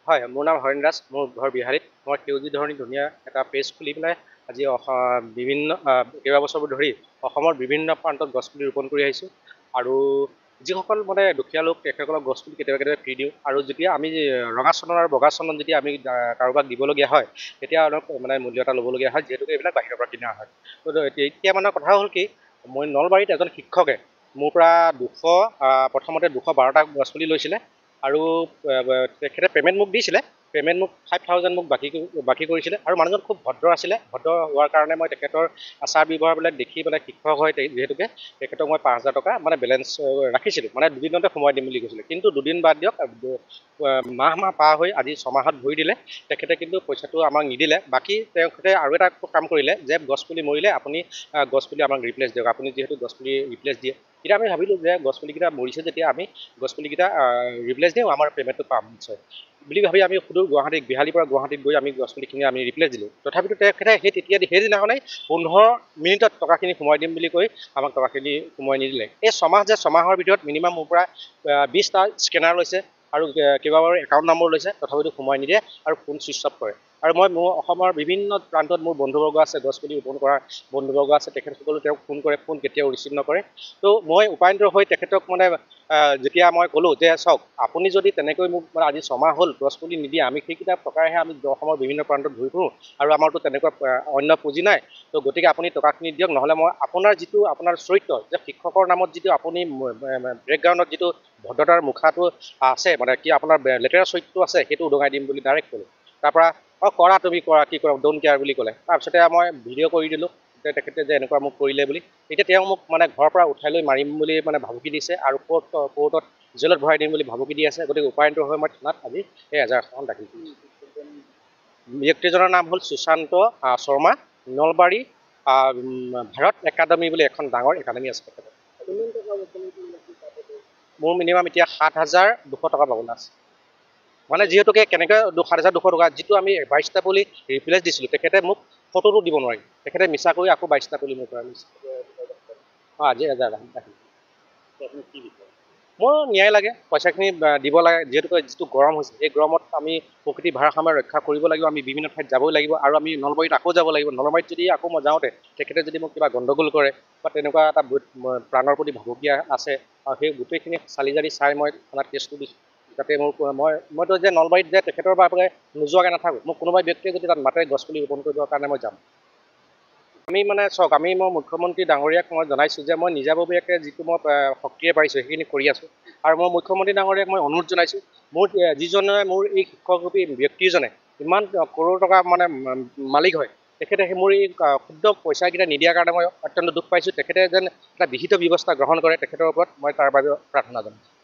হয়, মোৰ নাম হৰেণ দাস, মোৰ ঘৰ বিহাৰীত। মই সেউজী ধৰণী ধুনীয়া এটা পেজ খুলি পেলাই আজি বিভিন্ন কেইবাবছৰবোৰ ধৰি অসমৰ বিভিন্ন প্ৰান্তত গছপুলি ৰোপণ কৰি আহিছোঁ। আৰু যিসকল মানে দুখীয়া লোক তেখেতসকলক গছপুলি কেতিয়াবা কেতিয়াবা ফ্ৰী দিওঁ। আৰু যেতিয়া আমি ৰঙা চন্দন আৰু বগা চন্দন যেতিয়া আমি কাৰোবাক দিবলগীয়া হয়, তেতিয়া অলপ মানে মূল্য এটা ল'বলগীয়া হয়, যিহেতুকে এইবিলাক বাহিৰৰ পৰা কিনা হয়। তো এতিয়া মানে কথা হ'ল কি, মই নলবাৰীত এজন শিক্ষকে মোৰ পৰা প্ৰথমতে 212টা গছপুলি লৈছিলে। আৰু তেখেতে পে'মেণ্ট মোক দিছিলে, পে'মেণ্ট মোক 5,000 মোক বাকী কৰিছিলে। আৰু মানুহজন খুব ভদ্ৰ আছিলে। ভদ্ৰ হোৱাৰ কাৰণে মই তেখেতৰ আচাৰ ব্যৱহাৰবিলাক দেখি পেলাই শিক্ষক হয় যিহেতুকে তেখেতক মই 5,000 টকা মানে বেলেঞ্চ ৰাখিছিলোঁ, মানে দুদিনতে সোমাই দিম বুলি কৈছিলে। কিন্তু দুদিন বাদ দিয়ক, মাহ পাৰ হৈ আজি 6 মাহত ভৰি দিলে। তেখেতে কিন্তু পইচাটো আমাক নিদিলে। বাকী তেখেতে আৰু এটা কাম কৰিলে যে গছপুলি মৰিলে আপুনি গছপুলি আমাক ৰিপ্লেচ দিয়ক, আপুনি যিহেতু গছপুলি ৰিপ্লেচ দিয়ে। এতিয়া আমি ভাবিলোঁ যে গছপুলিকেইটা মৰিছে যেতিয়া আমি গছপুলিকেইটা ৰিপ্লেচ দিওঁ, আমাৰ পে'মেণ্টটো পাম নিশ্চয় বুলি ভাবি আমি সুদূৰ বিহালীৰ পৰা গুৱাহাটীত গৈ আমি গছপুলিখিনি আমি ৰিপ্লেচ দিলোঁ। তথাপিতো তেখেতে সেইদিনাখনেই 15 মিনিটত টকাখিনি সোমাই দিম বুলি কৈ আমাক টকাখিনি সোমাই নিদিলে। এই 6 মাহ যে 6 মাহৰ ভিতৰত মিনিমাম মোৰ পৰা 20টা স্কেনাৰ লৈছে আৰু কেইবাবাৰো একাউণ্ট নম্বৰ লৈছে, তথাপিতো সোমাই নিদিয়ে আৰু ফোন ছুইচ অফ কৰে। আৰু মোৰ অসমৰ বিভিন্ন প্ৰান্তত মোৰ বন্ধুবৰ্গ আছে, গছপুলি ৰোপণ কৰা বন্ধুবৰ্গ আছে, তেখেতসকলেও তেওঁক ফোন কৰে, ফোন কেতিয়াও ৰিচিভ নকৰে। তো মই উপায়ন্তৰ হৈ তেখেতক মানে যেতিয়া মই ক'লোঁ যে চাওক, আপুনি যদি তেনেকৈ মোক মানে আজি 6 মাহ হ'ল গছপুলি নিদিয়ে, আমি সেইকেইটা টকাৰেহে আমি অসমৰ বিভিন্ন প্ৰান্তত ঘূৰি ফুৰোঁ আৰু আমাৰতো তেনেকুৱা অন্য পুঁজি নাই। তো গতিকে আপুনি টকাখিনি দিয়ক, নহ'লে মই আপোনাৰ যিটো আপোনাৰ চৰিত্ৰ যে শিক্ষকৰ নামত যিটো আপুনি বেকগ্ৰাউণ্ডত যিটো ভদ্ৰতাৰ মুখাটো আছে, মানে কি আপোনাৰ লেতেৰা চৰিত্ৰ আছে, সেইটো উদঙাই দিম বুলি ডাইৰেক্ট ক'লোঁ। তাৰপৰা কৰা তুমি কৰা, কি কৰা, ডোণ্ট কেয়াৰ বুলি ক'লে। তাৰপিছতে মই ভিডিঅ' কৰি দিলোঁ তেখেতে যে এনেকুৱা মোক কৰিলে বুলি। এতিয়া তেওঁ মোক মানে ঘৰৰ পৰা উঠাই লৈ মাৰিম বুলি মানে ভাবুকি দিছে আৰু কোৰ্টত জেলত ভৰাই দিম বুলি ভাবুকি দি আছে। গতিকে উপায়ন্তৰ হৈ মই থানাত আজি এই এজাহাৰখন দাখিল কৰিছোঁ। ব্যক্তিজনৰ নাম হ'ল সুশান্ত শৰ্মা। নলবাৰী ভাৰত একাডেমী বুলি এখন ডাঙৰ একাডেমী আছে তেখেতৰ। মোৰ মিনিমাম এতিয়া 7,200 টকা পাবলৈ আছে। মানে যিহেতুকে কেনেকৈ 7,200 টকা, যিটো আমি 22টা পুলি ৰিপ্লেচ দিছিলোঁ, তেখেতে মোক ফটোটো দিব নোৱাৰি, তেখেতে মিছা কৰি আকৌ 22টা পুলি মোৰ পৰা নিছে। আজি দাখিল। মোৰ ন্যায় লাগে, পইচাখিনি দিব লাগে। যিহেতুকে যিটো গৰম হৈছে, এই গৰমত আমি প্ৰকৃতিৰ ভাৰসাম্য ৰক্ষা কৰিব লাগিব। আমি বিভিন্ন ঠাইত যাবই লাগিব আৰু আমি নলবাৰীত আকৌ যাব লাগিব। নলবাৰীত যদি আকৌ মই যাওঁতে তেখেতে যদি মোক কিবা গণ্ডগোল কৰে বা তেনেকুৱা এটা প্ৰাণৰ প্ৰতি ভাবুকি আছে, সেই গোটেইখিনি চালি জাৰি চাই মই থানাত কেছটো দিছোঁ। যাতে মইতো যে নলবাৰীত যে তেখেতৰ বাবে নোযোৱাকৈ নাথাকোঁ। মোক কোনোবা ব্যক্তিয়ে যদি তাত মাতে গছপুলি ৰোপণ কৰিবৰ কাৰণে মই যাম। আমি মানে চাওক, মই মুখ্যমন্ত্ৰী ডাঙৰীয়াক মই জনাইছোঁ যে মই নিজাববীয়াকৈ যিটো মই শক্তিৰে পাৰিছোঁ সেইখিনি কৰি আছোঁ। আৰু মই মুখ্যমন্ত্ৰী ডাঙৰীয়াক মই অনুৰোধ জনাইছোঁ, যিজনে মোৰ এই শিক্ষকৰূপী ব্যক্তিজনে ইমান কৰোৰ টকা মানে মালিক হয়, তেখেতে মোৰ এই ক্ষুদ্ৰ পইচাকেইটা নিদিয়াৰ কাৰণে মই অত্যন্ত দুখ পাইছোঁ। তেখেতে যেন এটা বিহিত ব্যৱস্থা গ্ৰহণ কৰে তেখেতৰ ওপৰত, মই তাৰ বাবে প্ৰাৰ্থনা জনাইছোঁ।